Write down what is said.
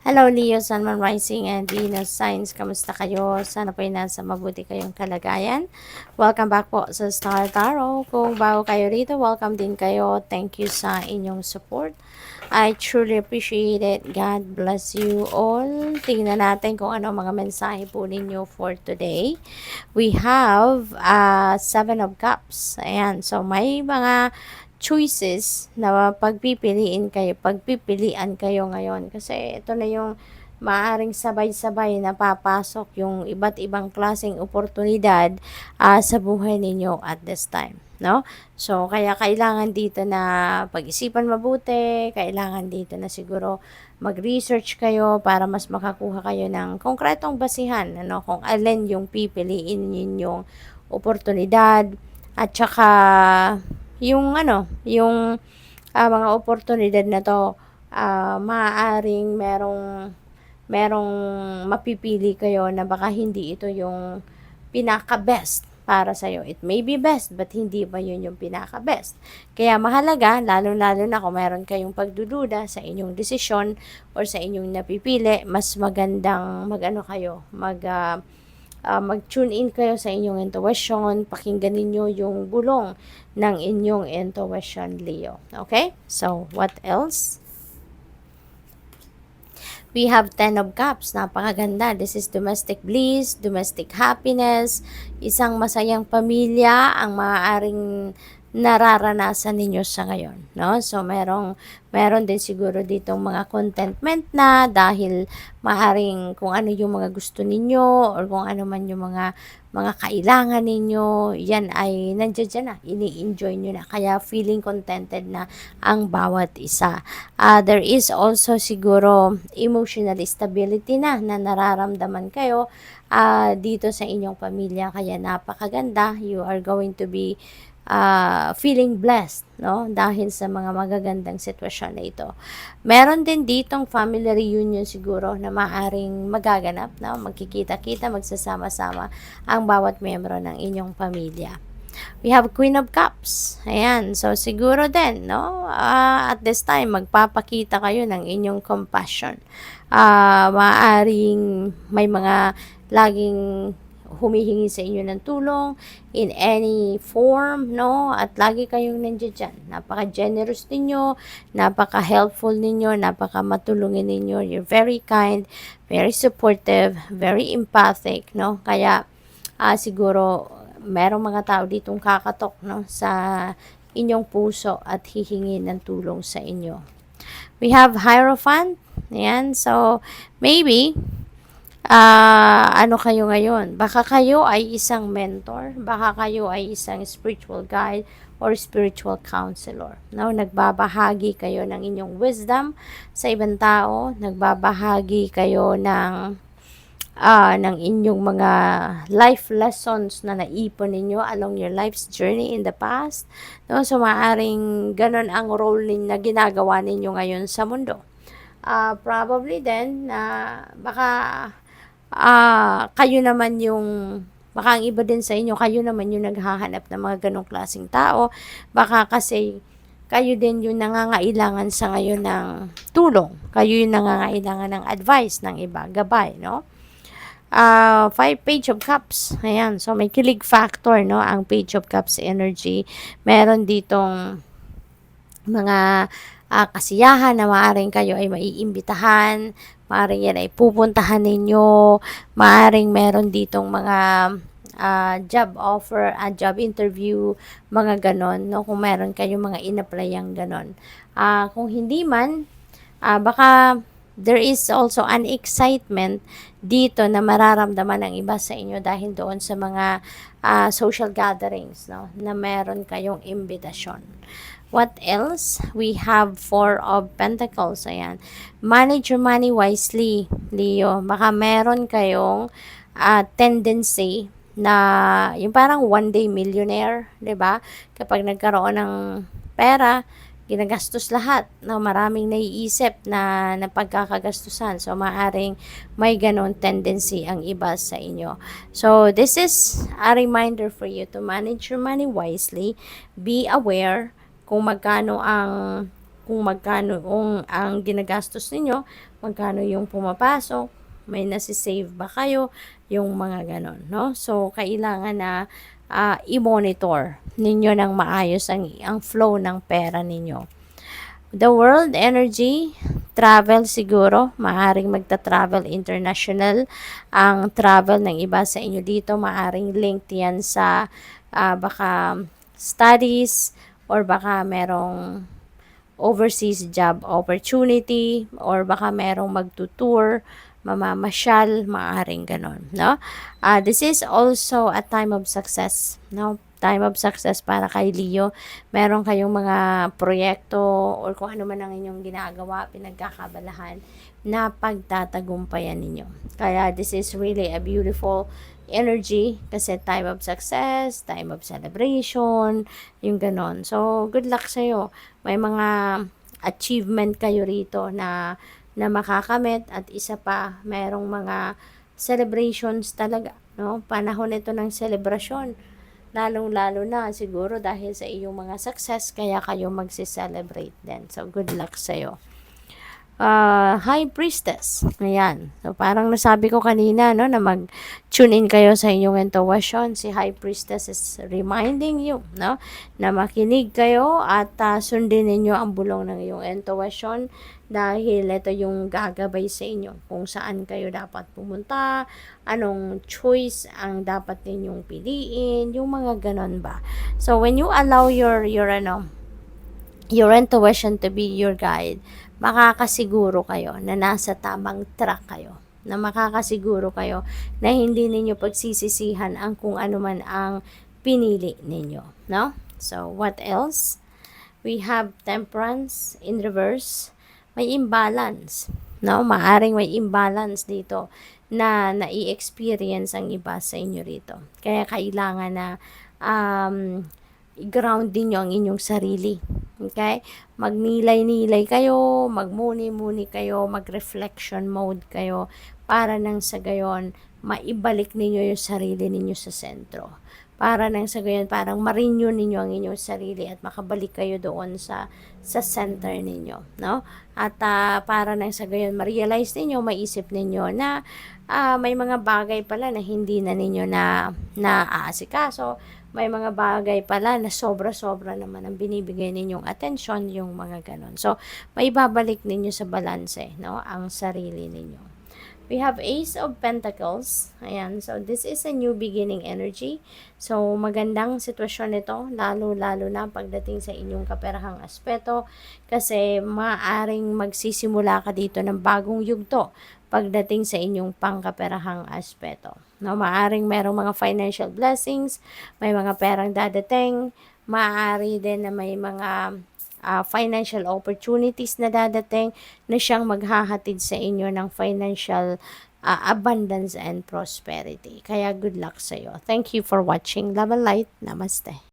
Hello Leo, Sun, Moon Rising and Venus Signs. Kamusta kayo? Sana po ay nasa mabuti kayong kalagayan. Welcome back po sa Star Tarot. Kung bago kayo rito, welcome din kayo. Thank you sa inyong support. I truly appreciate it. God bless you all. Tingnan natin kung ano mga mensahe po ninyo for today. We have Seven of Cups. Ayan. So, may mga choices na pagpipilian kayo ngayon. Kasi ito na yung maaring sabay-sabay na papasok yung iba't ibang klaseng oportunidad sa buhay ninyo at this time. No? So, kaya kailangan dito na pag-isipan mabuti, kailangan dito na siguro mag-research kayo para mas makakuha kayo ng konkretong basihan, ano, kung alin yung pipiliin ninyong oportunidad at saka mga oportunidad na to, maaaring merong mapipili kayo na baka hindi ito yung pinaka-best para sa'yo. It may be best, but hindi ba yun yung pinaka-best? Kaya mahalaga, lalo-lalo na kung meron kayong pagdududa sa inyong desisyon or sa inyong napipili, mas magandang mag-tune in kayo sa inyong intuition, pakinggan ninyo yung bulong ng inyong intuition, Leo. Okay? So, what else? We have 10 of Cups. Napakaganda. This is domestic bliss, domestic happiness, isang masayang pamilya ang maaaring nararanasan ninyo sa ngayon, no? So, meron din siguro ditong mga contentment na dahil maaaring kung ano yung mga gusto ninyo or kung ano man yung mga kailangan ninyo, yan ay nandiyan dyan na, ini-enjoy nyo na. Kaya feeling contented na ang bawat isa. There is also siguro emotional stability na nararamdaman kayo dito sa inyong pamilya. Kaya napakaganda. You are going to be feeling blessed, no? Dahil sa mga magagandang sitwasyon na ito. Meron din ditong family reunion siguro na maaring magaganap, no? Magkikita-kita, magsasama-sama ang bawat miyembro ng inyong pamilya. We have Queen of Cups. Ayan. So, siguro din, no? At this time, magpapakita kayo ng inyong compassion. Maaring may mga laging humihingi sa inyo ng tulong in any form, no? At lagi kayong nandiyan dyan. Napaka-generous ninyo, napaka-helpful ninyo, napaka-matulungin ninyo. You're very kind, very supportive, very empathic, no? Kaya, siguro, merong mga tao ditong kakatok, no? Sa inyong puso at hihingi ng tulong sa inyo. We have Hierophant. Ayan. So, maybe, ano kayo ngayon? Baka kayo ay isang mentor, baka kayo ay isang spiritual guide or spiritual counselor. No? Nagbabahagi kayo ng inyong wisdom sa ibang tao, nagbabahagi kayo ng inyong mga life lessons na naipon ninyo along your life's journey in the past. No? So, maaaring ganun ang role na ginagawa ninyo ngayon sa mundo. Probably then, baka kayo naman baka ang iba din sa inyo, kayo naman yung naghahanap ng mga ganong klaseng tao. Baka kasi kayo din yung nangangailangan sa ngayon ng tulong. Kayo yung nangangailangan ng advice ng iba, gabay, no? 5 Page of Cups. Ayan. So, may kilig factor, no? Ang Page of Cups energy. Meron ditong mga kasiyahan na maaaring kayo ay maiimbitahan, maaaring yan ay pupuntahan ninyo, maaaring meron ditong mga job offer, job interview, mga ganon, no? Kung meron kayong mga in-applyang ganon. Kung hindi man, baka there is also an excitement dito na mararamdaman ng iba sa inyo dahil doon sa mga social gatherings, no? Na meron kayong imbitasyon. What else? We have 4 of Pentacles. Ayan. Manage your money wisely, Leo. Baka meron kayong tendency na yung parang one day millionaire, 'di ba? Kapag nagkaroon ng pera, ginagastos lahat. No, maraming naiisip na pagkakagastusan. So, maaring may ganon tendency ang iba sa inyo. So, this is a reminder for you to manage your money wisely. Be aware kung magkano ang kung magkano ang ginagastos ninyo, magkano yung pumapasok, may nasi-save ba kayo, yung mga ganon, no? So, kailangan na i-monitor ninyo ng maayos ang flow ng pera ninyo. The world energy, travel siguro, maaring magta-travel international ang travel ng iba sa inyo dito, maaring linked yan sa baka studies or baka merong overseas job opportunity or baka merong magtutour, mamamasyal, maaring ganon, no? This is also a time of success, no? Time of success para kay Leo. Meron kayong mga proyekto or kung ano man ang inyong ginagawa, pinagkakabalahan na pagtatagumpayan ninyo. Kaya this is really a beautiful energy kasi time of success, time of celebration, yung ganon. So, good luck sa'yo. May mga achievement kayo rito na makakamit at isa pa, mayroong mga celebrations talaga, no? Panahon ito ng celebration. Lalong-lalo na siguro dahil sa iyong mga success, kaya kayo magsi-celebrate din. So, good luck sa'yo. High Priestess. Ayan. So, parang nasabi ko kanina, no, na mag-tune in kayo sa inyong intuition. Si High Priestess is reminding you, no, na makinig kayo at sundin ninyo ang bulong ng iyong intuition dahil ito yung gagabay sa inyo kung saan kayo dapat pumunta, anong choice ang dapat ninyong piliin, yung mga ganon ba. So, when you allow your intuition to be your guide, makakasiguro kayo na nasa tamang track kayo, na makakasiguro kayo na hindi ninyo pagsisisihan ang kung ano man ang pinili ninyo, no? So, what else? We have Temperance in reverse. May imbalance, no? Maaring may imbalance dito na nai-experience ang iba sa inyo rito. Kaya kailangan na i-ground din nyo ang inyong sarili. Okay? Magnilay-nilay kayo, magmuni-muni kayo, mag-reflection mode kayo para nang sa gayon, maibalik ninyo yung sarili ninyo sa sentro. Para nang sa gayon, parang ma-renew ninyo ang inyong sarili at makabalik kayo doon sa center ninyo, no? At para nang sa gayon, ma-realize ninyo, maisip ninyo na may mga bagay pala na hindi na ninyo na aasikaso. May mga bagay pala na sobra-sobra naman ang binibigay ninyong atensyon, yung mga ganon. So, may babalik ninyo sa balanse, no, ang sarili ninyo. We have Ace of Pentacles. Ayan. So, this is a new beginning energy. So, magandang sitwasyon nito, lalo-lalo na pagdating sa inyong kaperahang aspeto. Kasi, maaring magsisimula ka dito ng bagong yugto pagdating sa inyong pangkaperahang aspeto. No, maaring merong mga financial blessings, may mga perang dadating, maaari din na may mga financial opportunities na dadating na siyang maghahatid sa inyo ng financial abundance and prosperity. Kaya good luck sa iyo. Thank you for watching. Love and light. Namaste.